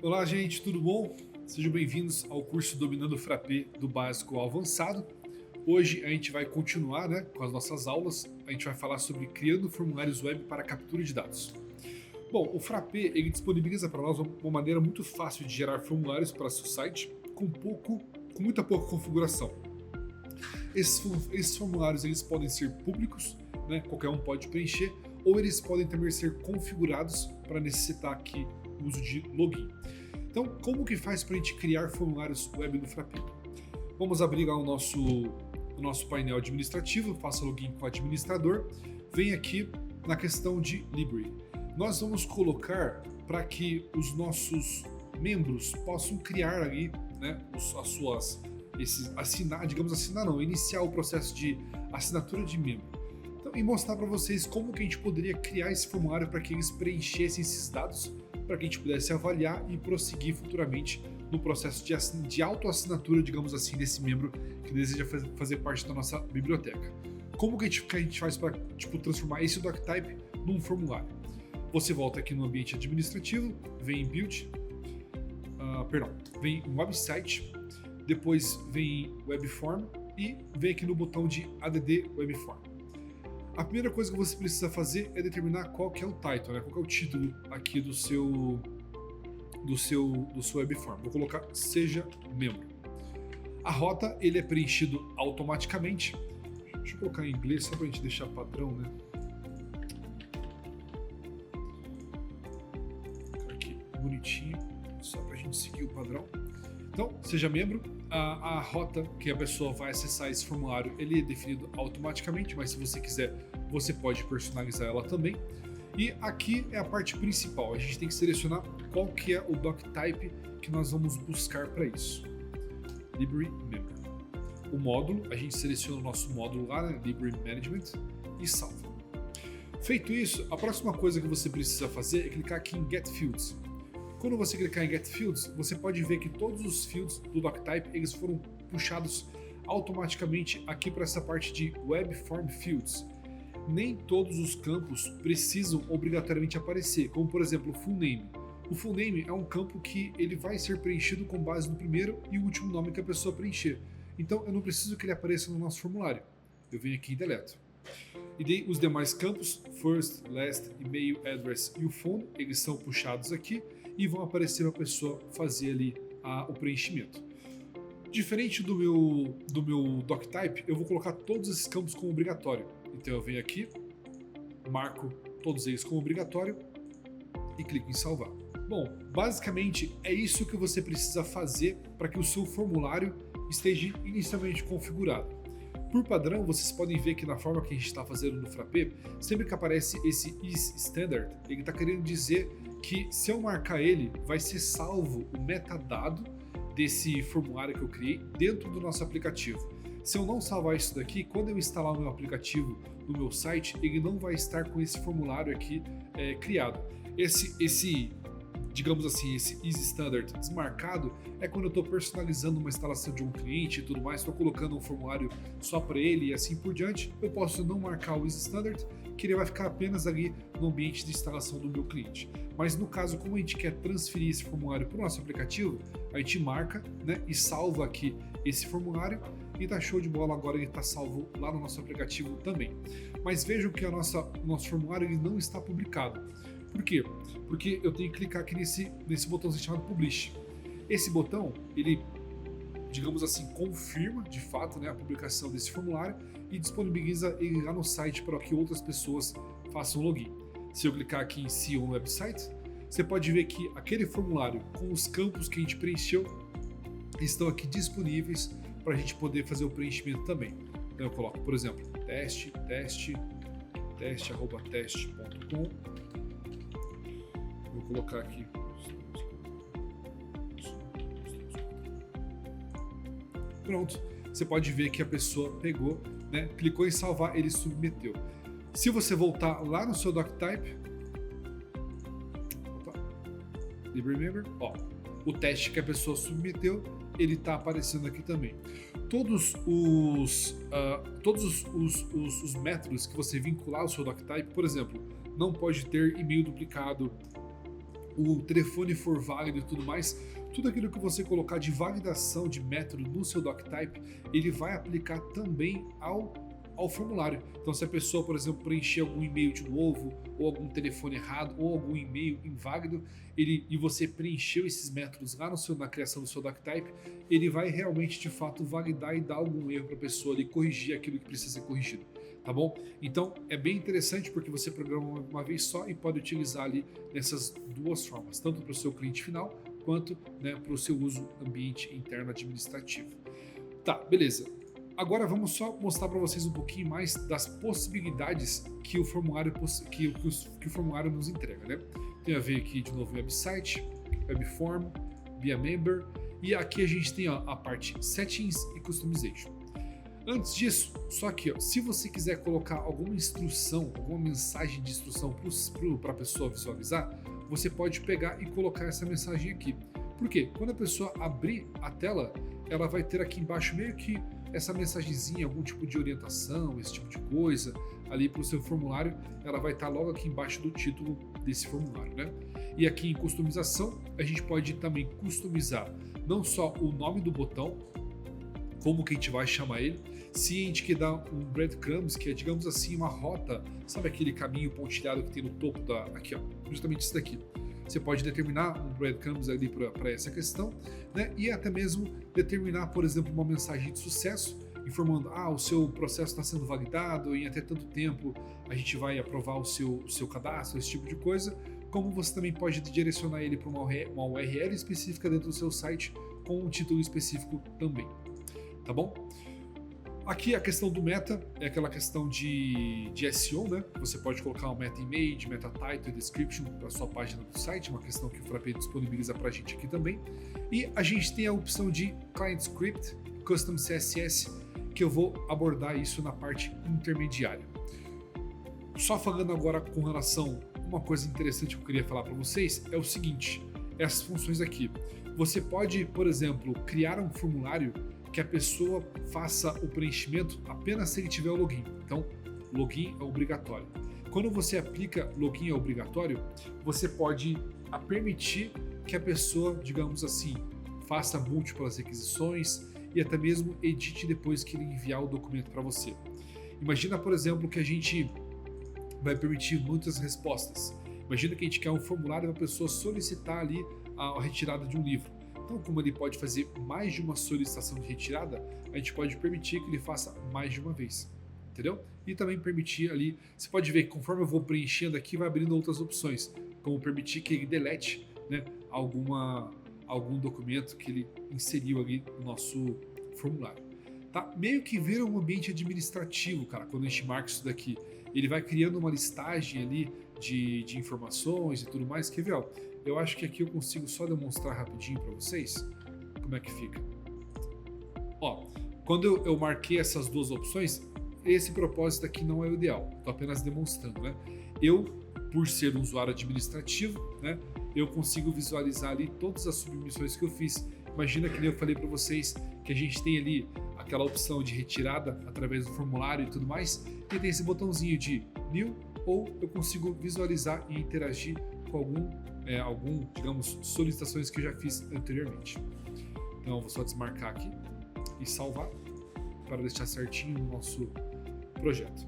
Olá, gente, tudo bom? Sejam bem-vindos ao curso Dominando o Frappé do Básico ao Avançado. Hoje a gente vai continuar, com as nossas aulas. A gente vai falar sobre criando formulários web para captura de dados. Bom, o Frappé ele disponibiliza para nós uma maneira muito fácil de gerar formulários para seu site com muita pouca configuração. Esses formulários eles podem ser públicos, qualquer um pode preencher, ou eles podem também ser configurados para necessitar aqui o uso de login. Então, como que faz para a gente criar formulários web no Frappé? Vamos abrir lá o nosso painel administrativo, faça login com o administrador, vem aqui na questão de Library. Nós vamos colocar para que os nossos membros possam criar ali, iniciar o processo de assinatura de membro. Então, e mostrar para vocês como que a gente poderia criar esse formulário para que eles preenchessem esses dados, para que a gente pudesse avaliar e prosseguir futuramente no processo de autoassinatura, digamos assim, desse membro que deseja fazer parte da nossa biblioteca. Como que a gente faz para transformar esse doctype num formulário? Você volta aqui no ambiente administrativo, vem em Build, vem em Website, depois vem em Webform e vem aqui no botão de Add Webform. A primeira coisa que você precisa fazer é determinar qual que é o title, qual que é o título aqui do seu webform. Vou colocar seja membro. A rota ele é preenchido automaticamente. Deixa eu colocar em inglês só para a gente deixar padrão, Aqui bonitinho, só para a gente seguir o padrão. Então, seja membro. A rota que a pessoa vai acessar esse formulário ele é definido automaticamente, mas se você quiser, você pode personalizar ela também. E aqui é a parte principal, a gente tem que selecionar qual que é o doctype que nós vamos buscar para isso. Library Member. O módulo, a gente seleciona o nosso módulo lá, Library Management, e salva. Feito isso, a próxima coisa que você precisa fazer é clicar aqui em Get Fields. Quando você clicar em Get Fields, você pode ver que todos os fields do doctype eles foram puxados automaticamente aqui para essa parte de Web Form Fields. Nem todos os campos precisam obrigatoriamente aparecer, como por exemplo o Full Name. O Full Name é um campo que ele vai ser preenchido com base no primeiro e o último nome que a pessoa preencher. Então eu não preciso que ele apareça no nosso formulário. Eu venho aqui e deleto. E daí os demais campos, First, Last, E-mail, Address e o Phone, eles são puxados aqui e vão aparecer para a pessoa fazer ali o preenchimento. Diferente do meu doctype, eu vou colocar todos esses campos como obrigatório. Então eu venho aqui, marco todos eles como obrigatório e clico em salvar. Bom, basicamente é isso que você precisa fazer para que o seu formulário esteja inicialmente configurado. Por padrão, vocês podem ver que na forma que a gente está fazendo no Frappé, sempre que aparece esse isStandard, ele está querendo dizer que se eu marcar ele, vai ser salvo o metadado desse formulário que eu criei dentro do nosso aplicativo. Se eu não salvar isso daqui, quando eu instalar o meu aplicativo no meu site, ele não vai estar com esse formulário aqui criado. Digamos assim, esse isStandard desmarcado é quando eu estou personalizando uma instalação de um cliente e tudo mais, estou colocando um formulário só para ele e assim por diante, eu posso não marcar o isStandard, que ele vai ficar apenas ali no ambiente de instalação do meu cliente. Mas no caso, como a gente quer transferir esse formulário para o nosso aplicativo, a gente marca e salva aqui esse formulário e tá show de bola, agora ele está salvo lá no nosso aplicativo também. Mas vejam que o nosso formulário ele não está publicado. Por quê? Porque eu tenho que clicar aqui nesse botãozinho chamado Publish. Esse botão, ele, digamos assim, confirma de fato a publicação desse formulário e disponibiliza ele lá no site para que outras pessoas façam login. Se eu clicar aqui em See on Website, você pode ver que aquele formulário com os campos que a gente preencheu estão aqui disponíveis para a gente poder fazer o preenchimento também. Então eu coloco, por exemplo, teste@teste.com. Vou colocar aqui. Pronto. Você pode ver que a pessoa pegou, clicou em salvar, ele submeteu. Se você voltar lá no seu doctype, Library Member, o teste que a pessoa submeteu, ele está aparecendo aqui também. Todos os métodos que você vincular ao seu doctype, por exemplo, não pode ter e-mail duplicado, o telefone for válido e tudo mais, tudo aquilo que você colocar de validação de método no seu DocType, ele vai aplicar também ao formulário. Então, se a pessoa, por exemplo, preencher algum e-mail de novo, ou algum telefone errado, ou algum e-mail inválido, e você preencheu esses métodos lá na criação do seu DocType, ele vai realmente, de fato, validar e dar algum erro para a pessoa ali, corrigir aquilo que precisa ser corrigido. Tá bom? Então é bem interessante porque você programa uma vez só e pode utilizar ali nessas duas formas, tanto para o seu cliente final quanto, né, para o seu uso ambiente interno administrativo. Tá, beleza. Agora vamos só mostrar para vocês um pouquinho mais das possibilidades que o formulário nos entrega, né? Tem a ver aqui de novo website, webform, be a member, e aqui a gente tem a parte settings e customization. Antes disso, só que se você quiser colocar alguma instrução, alguma mensagem de instrução para a pessoa visualizar, você pode pegar e colocar essa mensagem aqui. Por quê? Quando a pessoa abrir a tela, ela vai ter aqui embaixo meio que essa mensagenzinha, algum tipo de orientação, esse tipo de coisa, ali para o seu formulário, ela vai estar logo aqui embaixo do título desse formulário, né? E aqui em customização, a gente pode também customizar não só o nome do botão, como que a gente vai chamar ele, se a gente quer dar um breadcrumbs, que é, digamos assim, uma rota, sabe aquele caminho pontilhado que tem no topo aqui, ó, justamente isso daqui. Você pode determinar um breadcrumbs ali para essa questão, né? E até mesmo determinar, por exemplo, uma mensagem de sucesso, informando, o seu processo está sendo validado, em até tanto tempo a gente vai aprovar o seu cadastro, esse tipo de coisa, como você também pode direcionar ele para uma URL específica dentro do seu site, com um título específico também. Tá bom? Aqui a questão do meta é aquela questão de SEO, né? Você pode colocar um meta image, meta title e description para sua página do site, uma questão que o Frappé disponibiliza para a gente aqui também. E a gente tem a opção de Client Script, Custom CSS, que eu vou abordar isso na parte intermediária. Só falando agora com relação a uma coisa interessante que eu queria falar para vocês, é o seguinte, essas funções aqui. Você pode, por exemplo, criar um formulário que a pessoa faça o preenchimento apenas se ele tiver o login. Então, login é obrigatório. Quando você aplica login é obrigatório, você pode permitir que a pessoa, digamos assim, faça múltiplas requisições e até mesmo edite depois que ele enviar o documento para você. Imagina, por exemplo, que a gente vai permitir muitas respostas. Imagina que a gente quer um formulário para a pessoa solicitar ali a retirada de um livro. Então, como ele pode fazer mais de uma solicitação de retirada, a gente pode permitir que ele faça mais de uma vez, entendeu? E também permitir ali, você pode ver que conforme eu vou preenchendo aqui, vai abrindo outras opções, como permitir que ele delete, né, algum documento que ele inseriu ali no nosso formulário. Tá? Meio que vira um ambiente administrativo, cara, quando a gente marca isso daqui. Ele vai criando uma listagem ali de informações e tudo mais. Quer ver, ó? Eu acho que aqui eu consigo só demonstrar rapidinho para vocês como é que fica. Ó, quando eu marquei essas duas opções, esse propósito aqui não é o ideal. Estou apenas demonstrando, né? Eu, por ser um usuário administrativo, né, eu consigo visualizar ali todas as submissões que eu fiz. Imagina que nem eu falei para vocês que a gente tem ali aquela opção de retirada através do formulário e tudo mais, e tem esse botãozinho de New, ou eu consigo visualizar e interagir com algum, digamos, solicitações que eu já fiz anteriormente. Então eu vou só desmarcar aqui e salvar para deixar certinho o nosso projeto.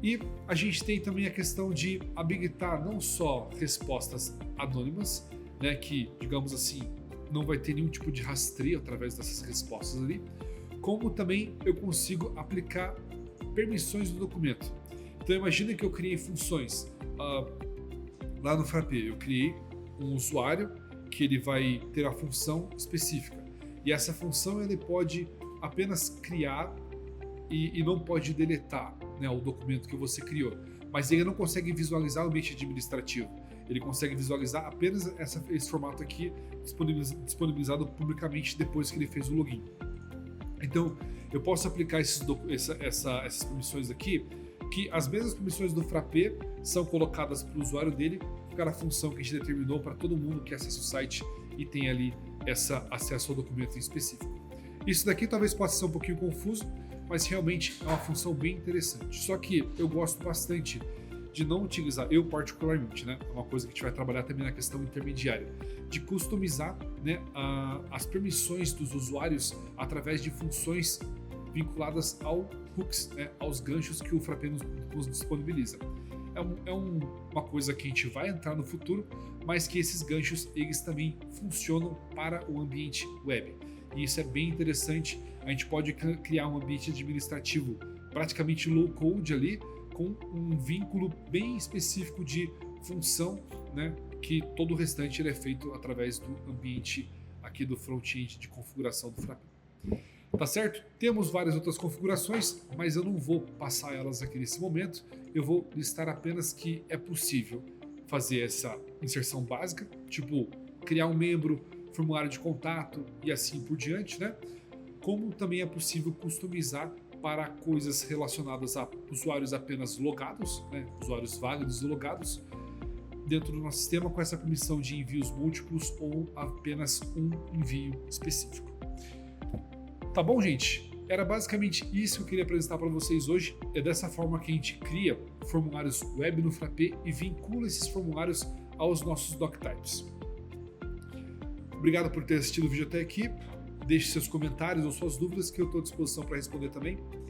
E a gente tem também a questão de habilitar não só respostas anônimas, né, que, digamos assim, não vai ter nenhum tipo de rastreio através dessas respostas ali, como também eu consigo aplicar permissões do documento. Então imagina que eu criei funções lá no Frappé, eu criei um usuário que ele vai ter a função específica, e essa função ele pode apenas criar e não pode deletar, né, o documento que você criou, mas ele não consegue visualizar o ambiente administrativo, ele consegue visualizar apenas esse formato aqui disponibilizado publicamente depois que ele fez o login. Então eu posso aplicar essas permissões aqui, que as mesmas permissões do Frappé são colocadas para o usuário dele, para a função que a gente determinou para todo mundo que acessa o site e tem ali acesso ao documento em específico. Isso daqui talvez possa ser um pouquinho confuso, mas realmente é uma função bem interessante. Só que eu gosto bastante de não utilizar, eu particularmente, né, é uma coisa que a gente vai trabalhar também na questão intermediária, de customizar, né, as permissões dos usuários através de funções vinculadas ao hooks, né, aos ganchos que o Frappé nos disponibiliza. Uma coisa que a gente vai entrar no futuro, mas que esses ganchos eles também funcionam para o ambiente web. E isso é bem interessante. A gente pode criar um ambiente administrativo praticamente low code ali, com um vínculo bem específico de função, né, que todo o restante ele é feito através do ambiente aqui do front-end de configuração do Frappé. Tá certo? Temos várias outras configurações, mas eu não vou passar elas aqui nesse momento. Eu vou listar apenas que é possível fazer essa inserção básica, tipo criar um membro, formulário de contato e assim por diante, né? Como também é possível customizar para coisas relacionadas a usuários apenas logados, né? Usuários válidos e logados, dentro do nosso sistema com essa permissão de envios múltiplos ou apenas um envio específico. Tá bom, gente? Era basicamente isso que eu queria apresentar para vocês hoje. É dessa forma que a gente cria formulários web no Frappé e vincula esses formulários aos nossos doctypes. Obrigado por ter assistido o vídeo até aqui. Deixe seus comentários ou suas dúvidas que eu estou à disposição para responder também.